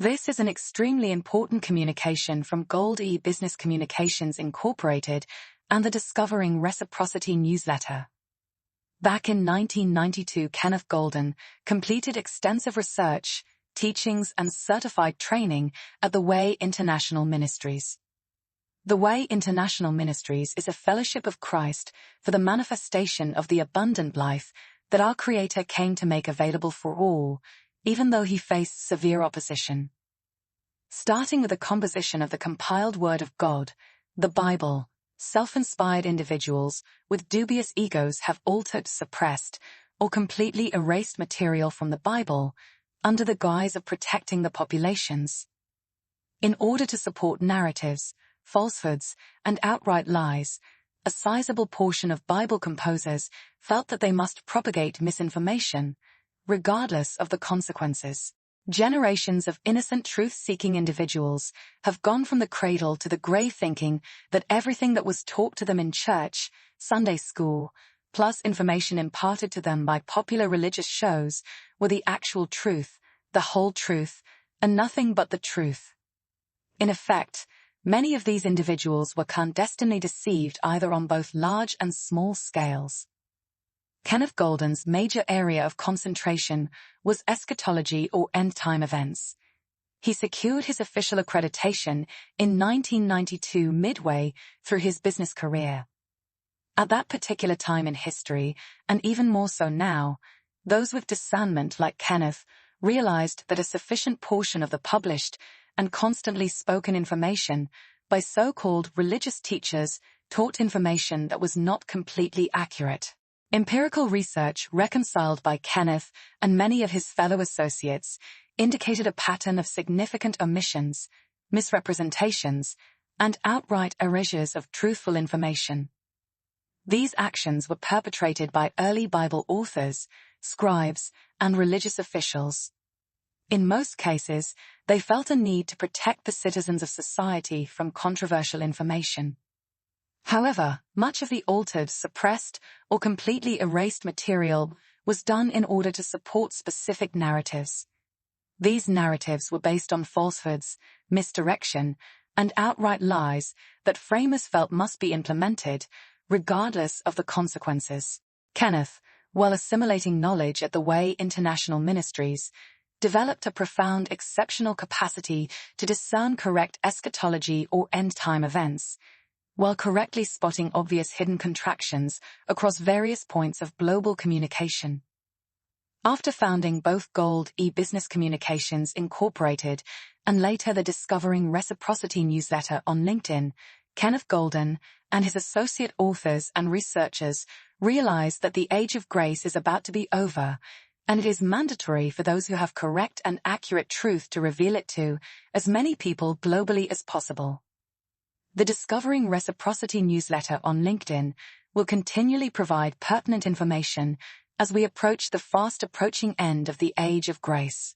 This is an extremely important communication from Gold E-Business Communications Incorporated and the Discovering Reciprocity newsletter. Back in 1992, Kenneth completed extensive research, teachings, and certified training at the Way International Ministries. The Way International Ministries is a fellowship of Christ for the manifestation of the abundant life that our Creator came to make available for all, even though he faced severe opposition. Starting with the composition of the compiled Word of God, the Bible, self-inspired individuals with dubious egos have altered, suppressed, or completely erased material from the Bible under the guise of protecting the populations. In order to support narratives, falsehoods, and outright lies, a sizable portion of Bible composers felt that they must propagate misinformation, regardless of the consequences. Generations of innocent truth-seeking individuals have gone from the cradle to the grave thinking that everything that was taught to them in church, Sunday school, plus information imparted to them by popular religious shows were the actual truth, the whole truth, and nothing but the truth. In effect, many of these individuals were clandestinely deceived either on both large and small scales. Kenneth Golden's major area of concentration was eschatology or end-time events. He secured his official accreditation in 1992 midway through his business career. At that particular time in history, and even more so now, those with discernment like Kenneth realized that a sufficient portion of the published and constantly spoken information by so-called religious teachers taught information that was not completely accurate. Empirical research reconciled by Kenneth and many of his fellow associates indicated a pattern of significant omissions, misrepresentations, and outright erasures of truthful information. These actions were perpetrated by early Bible authors, scribes, and religious officials. In most cases, they felt a need to protect the citizens of society from controversial information. However, much of the altered, suppressed, or completely erased material was done in order to support specific narratives. These narratives were based on falsehoods, misdirection, and outright lies that framers felt must be implemented, regardless of the consequences. Kenneth, while assimilating knowledge at the Way International Ministries, developed a profound, exceptional capacity to discern correct eschatology or end-time events, while correctly spotting obvious hidden contractions across various points of global communication. After founding both Gold E-Business Communications Incorporated and later the Discovering Reciprocity newsletter on LinkedIn, Kenneth Golden and his associate authors and researchers realized that the age of grace is about to be over, and it is mandatory for those who have correct and accurate truth to reveal it to as many people globally as possible. The Discovering Reciprocity newsletter on LinkedIn will continually provide pertinent information as we approach the fast-approaching end of the age of grace.